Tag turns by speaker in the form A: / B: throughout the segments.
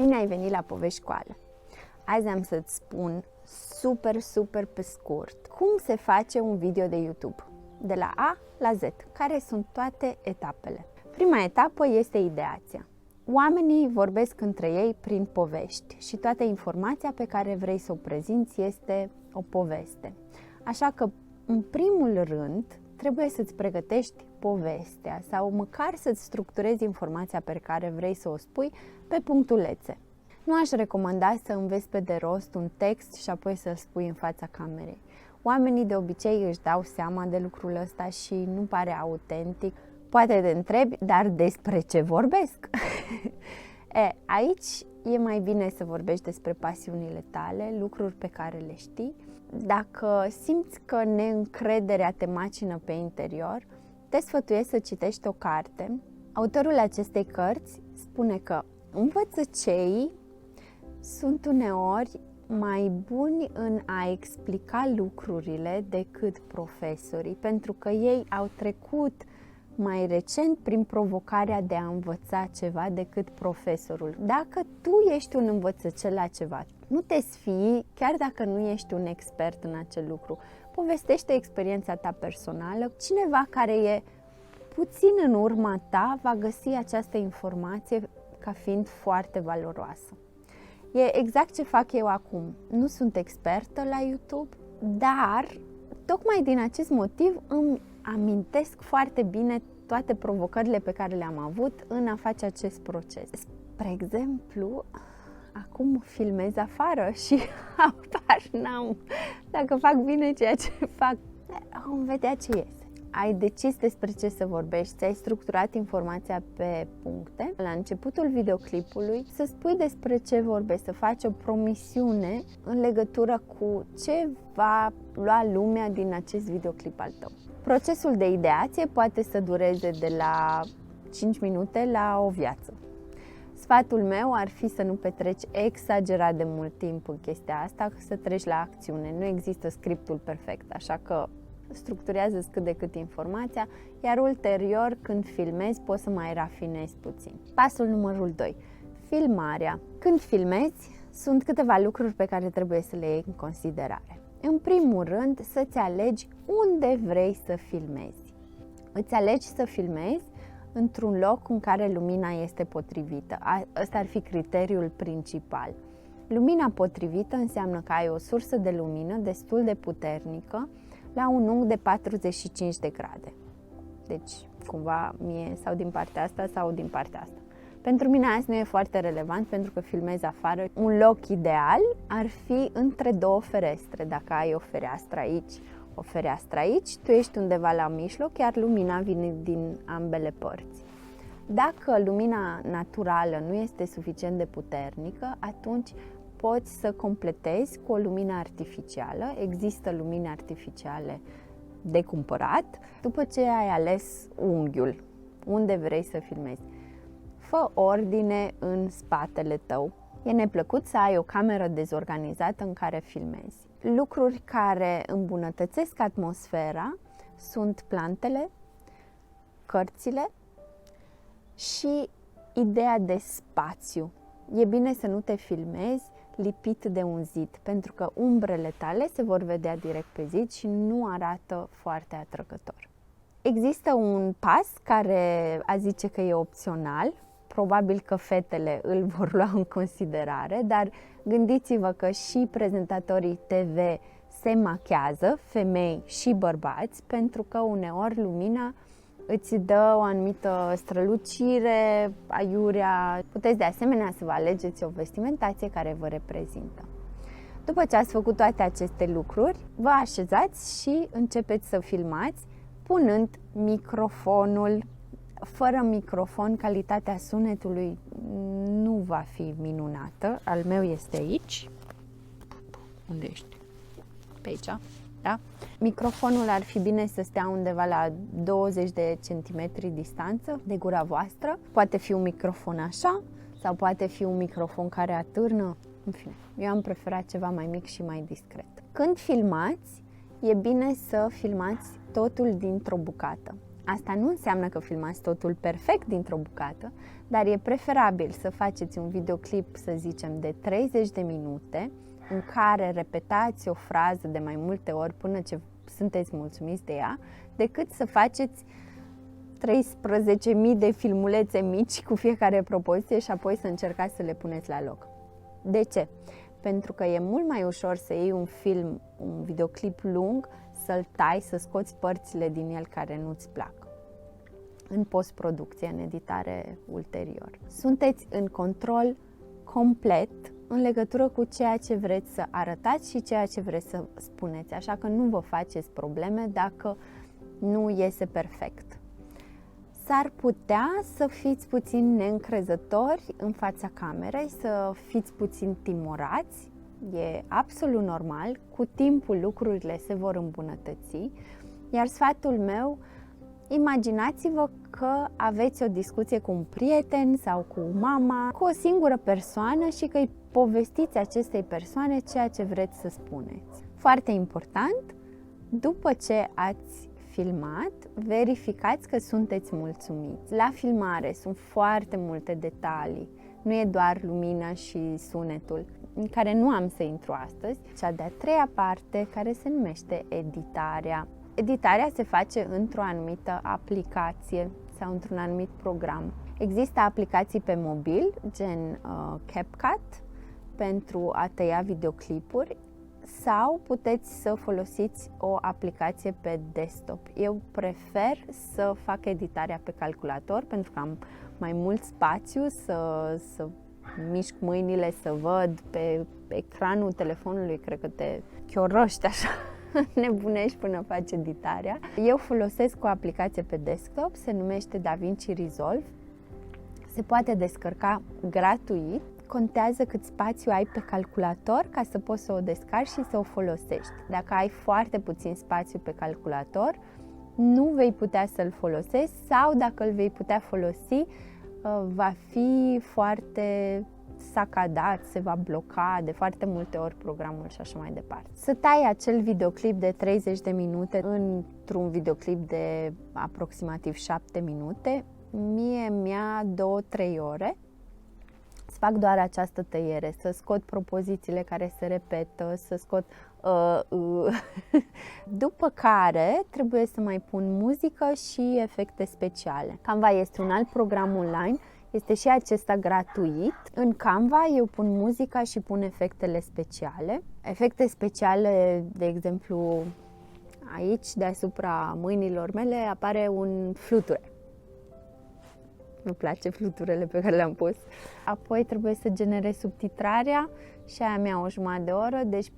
A: Bine ai venit la Povești Școală! Azi am să-ți spun super pe scurt cum se face un video de YouTube, de la A la Z, care sunt toate etapele. Prima etapă este ideația. Oamenii vorbesc între ei prin povești și toată informația pe care vrei să o prezinți este o poveste. Așa că, în primul rând, trebuie să-ți pregătești povestea sau măcar să-ți structurezi informația pe care vrei să o spui pe punctulețe. Nu aș recomanda să înveți pe de rost un text și apoi să-l spui în fața camerei. Oamenii de obicei își dau seama de lucrul ăsta și nu pare autentic. Poate te întrebi, dar despre ce vorbesc? Aici e mai bine să vorbești despre pasiunile tale, lucruri pe care le știi. Dacă simți că neîncrederea te macină pe interior, te sfătuiesc să citești o carte. Autorul acestei cărți spune că învățăceii sunt uneori mai buni în a explica lucrurile decât profesorii, pentru că ei au trecut mai recent prin provocarea de a învăța ceva decât profesorul. Dacă tu ești un învățăcel la ceva, nu te sfii, chiar dacă nu ești un expert în acel lucru. Povestește experiența ta personală. Cineva care e puțin în urma ta va găsi această informație ca fiind foarte valoroasă. E exact ce fac eu acum. Nu sunt expertă la YouTube, dar tocmai din acest motiv îmi amintesc foarte bine toate provocările pe care le-am avut în a face acest proces. Spre exemplu, acum filmez afară și apar n-am. Dacă fac bine ceea ce fac, vom vedea ce iese. Ai decis despre ce să vorbești, ți-ai structurat informația pe puncte. La începutul videoclipului să spui despre ce vorbești, să faci o promisiune în legătură cu ce va lua lumea din acest videoclip al tău. Procesul de ideație poate să dureze de la 5 minute la o viață. Sfatul meu ar fi să nu petreci exagerat de mult timp în chestia asta, să treci la acțiune. Nu există scriptul perfect, așa că structurează cât de cât informația, iar ulterior, când filmezi, poți să mai rafinezi puțin. Pasul numărul 2. Filmarea. Când filmezi, sunt câteva lucruri pe care trebuie să le iei în considerare. În primul rând, să-ți alegi unde vrei să filmezi. Îți alegi să filmezi într-un loc în care lumina este potrivită. Ăsta ar fi criteriul principal. Lumina potrivită înseamnă că ai o sursă de lumină destul de puternică la un unghi de 45 de grade. Deci, cumva, mie sau din partea asta sau din partea asta. Pentru mine azi nu e foarte relevant pentru că filmez afară. Un loc ideal ar fi între două ferestre. Dacă ai o fereastră aici, o fereastră aici, tu ești undeva la mijloc, iar lumina vine din ambele părți. Dacă lumina naturală nu este suficient de puternică, atunci poți să completezi cu o lumină artificială. Există lumini artificiale de cumpărat. După ce ai ales unghiul, unde vrei să filmezi, fă ordine în spatele tău. E neplăcut să ai o cameră dezorganizată în care filmezi. Lucruri care îmbunătățesc atmosfera sunt plantele, cărțile și ideea de spațiu. E bine să nu te filmezi lipit de un zid, pentru că umbrele tale se vor vedea direct pe zid și nu arată foarte atrăgător. Există un pas care a zice că e opțional, probabil că fetele îl vor lua în considerare, dar gândiți-vă că și prezentatorii TV se machează, femei și bărbați, pentru că uneori lumina îți dă o anumită strălucire, aiurea. Puteți de asemenea să vă alegeți o vestimentație care vă reprezintă. După ce ați făcut toate aceste lucruri, vă așezați și începeți să filmați punând microfonul. Fără microfon, calitatea sunetului nu va fi minunată. Al meu este aici. Unde ești? Pe aici, da? Microfonul ar fi bine să stea undeva la 20 de centimetri distanță de gura voastră. Poate fi un microfon așa sau poate fi un microfon care atârnă. În fine, eu am preferat ceva mai mic și mai discret. Când filmați, e bine să filmați totul dintr-o bucată. Asta nu înseamnă că filmați totul perfect dintr-o bucată, dar e preferabil să faceți un videoclip, să zicem, de 30 de minute, în care repetați o frază de mai multe ori până ce sunteți mulțumiți de ea, decât să faceți 13.000 de filmulețe mici cu fiecare propoziție și apoi să încercați să le puneți la loc. De ce? Pentru că e mult mai ușor să iei un film, un videoclip lung, să-l tai, să scoți părțile din el care nu-ți plac în postproducție, în editare ulterior. Sunteți în control complet în legătură cu ceea ce vreți să arătați și ceea ce vreți să spuneți, așa că nu vă faceți probleme dacă nu iese perfect. S-ar putea să fiți puțin neîncrezători în fața camerei, să fiți puțin timorați, e absolut normal, cu timpul lucrurile se vor îmbunătăți, iar sfatul meu, imaginați-vă că aveți o discuție cu un prieten sau cu mama, cu o singură persoană și că îi povestiți acestei persoane ceea ce vreți să spuneți. Foarte important, după ce ați filmat, verificați că sunteți mulțumiți. La filmare sunt foarte multe detalii, nu e doar lumina și sunetul, în care nu am să intru astăzi. Cea de-a treia parte, care se numește editarea. Editarea se face într-o anumită aplicație sau într-un anumit program. Există aplicații pe mobil, gen CapCut, pentru a tăia videoclipuri, sau puteți să folosiți o aplicație pe desktop. Eu prefer să fac editarea pe calculator pentru că am mai mult spațiu să mișc mâinile, să văd pe ecranul telefonului, cred că te chioroști așa, nebunești până faci editarea. Eu folosesc o aplicație pe desktop, se numește DaVinci Resolve, se poate descărca gratuit. Contează cât spațiu ai pe calculator ca să poți să o descarci și să o folosești. Dacă ai foarte puțin spațiu pe calculator, nu vei putea să-l folosești sau dacă îl vei putea folosi, va fi foarte sacadat, se va bloca de foarte multe ori programul și așa mai departe. Să tai acel videoclip de 30 de minute într-un videoclip de aproximativ 7 minute, mie mi-a 2-3 ore. Să fac doar această tăiere, să scot propozițiile care se repetă, să scot După care trebuie să mai pun muzică și efecte speciale. Canva este un alt program online, este și acesta gratuit. În Canva eu pun muzica și pun efectele speciale. Efecte speciale, de exemplu, aici deasupra mâinilor mele apare un fluture. Îmi place fluturele pe care le-am pus. Apoi trebuie să generez subtitrarea și aia mi-a o jumătate de oră, deci 4-5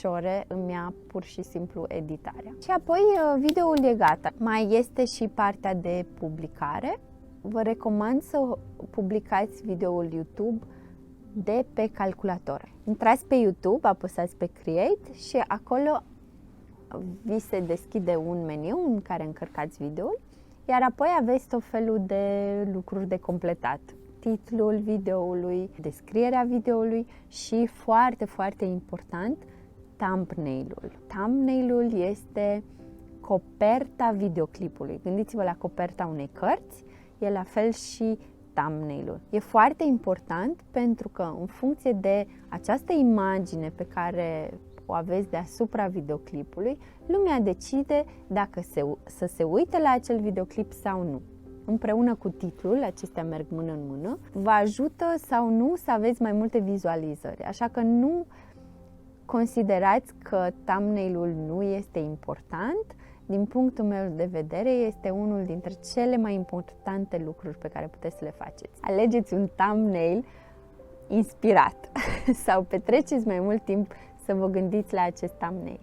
A: ore îmi ia pur și simplu editarea. Și apoi videoul e gata. Mai este și partea de publicare. Vă recomand să publicați videoul YouTube de pe calculator. Intrați pe YouTube, apăsați pe Create și acolo vi se deschide un meniu în care încărcați videoul. Iar apoi aveți tot felul de lucruri de completat. Titlul videoului, descrierea videoului și, foarte, foarte important, thumbnail-ul. Thumbnail-ul este coperta videoclipului. Gândiți-vă la coperta unei cărți, e la fel și thumbnail-ul. E foarte important pentru că în funcție de această imagine pe care o aveți deasupra videoclipului, lumea decide dacă să se uite la acel videoclip sau nu. Împreună cu titlul, acestea merg mână în mână, vă ajută sau nu să aveți mai multe vizualizări. Așa că nu considerați că thumbnail-ul nu este important. Din punctul meu de vedere, este unul dintre cele mai importante lucruri pe care puteți să le faceți. Alegeți un thumbnail inspirat sau petreceți mai mult timp să vă gândiți la acest thumbnail.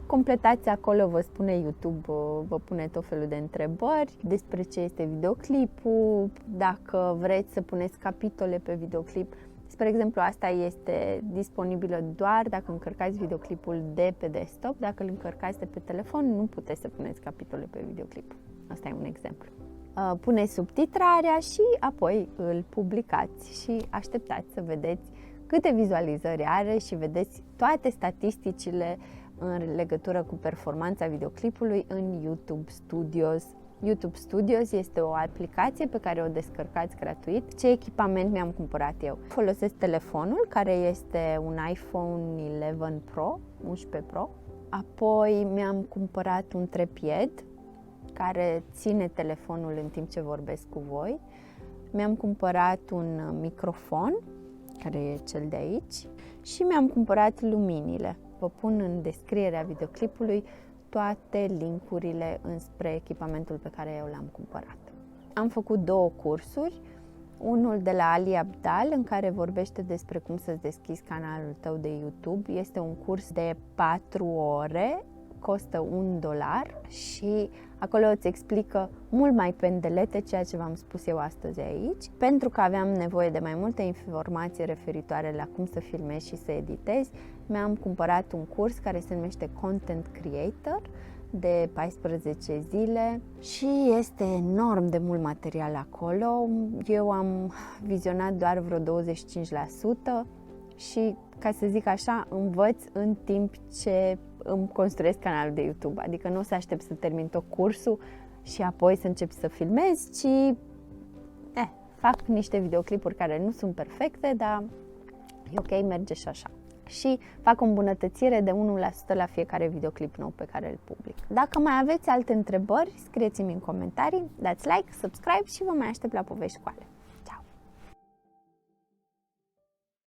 A: Completați acolo, vă spune YouTube, vă pune tot felul de întrebări despre ce este videoclipul, dacă vreți să puneți capitole pe videoclip. Spre exemplu, asta este disponibilă doar dacă încărcați videoclipul de pe desktop. Dacă îl încărcați de pe telefon, nu puteți să puneți capitole pe videoclip. Asta e un exemplu. Puneți subtitrarea și apoi îl publicați și așteptați să vedeți câte vizualizări are și vedeți toate statisticile în legătură cu performanța videoclipului în YouTube Studios. YouTube Studios este o aplicație pe care o descărcați gratuit. Ce echipament mi-am cumpărat eu? Folosesc telefonul, care este un iPhone 11 Pro, 11 Pro. Apoi mi-am cumpărat un trepied care ține telefonul în timp ce vorbesc cu voi. Mi-am cumpărat un microfon, care e cel de aici, și mi-am cumpărat luminile. Vă pun în descrierea videoclipului toate linkurile înspre echipamentul pe care eu l-am cumpărat. Am făcut 2 cursuri, unul de la Ali Abdal, în care vorbește despre cum să-ți deschizi canalul tău de YouTube. Este un curs de 4 ore, costă $1 și acolo îți explică mult mai pe îndelete ceea ce v-am spus eu astăzi aici. Pentru că aveam nevoie de mai multe informații referitoare la cum să filmezi și să editezi, mi-am cumpărat un curs care se numește Content Creator de 14 zile și este enorm de mult material acolo. Eu am vizionat doar vreo 25% și, ca să zic așa, învăț în timp ce îmi construiesc canalul de YouTube. Adică nu o să aștept să termin tot cursul și apoi să încep să filmez, ci fac niște videoclipuri care nu sunt perfecte, dar e ok, merge și așa. Și fac o îmbunătățire de 1% la fiecare videoclip nou pe care îl public. Dacă mai aveți alte întrebări, scrieți-mi în comentarii, dați like, subscribe și vă mai aștept la povești cu Ale.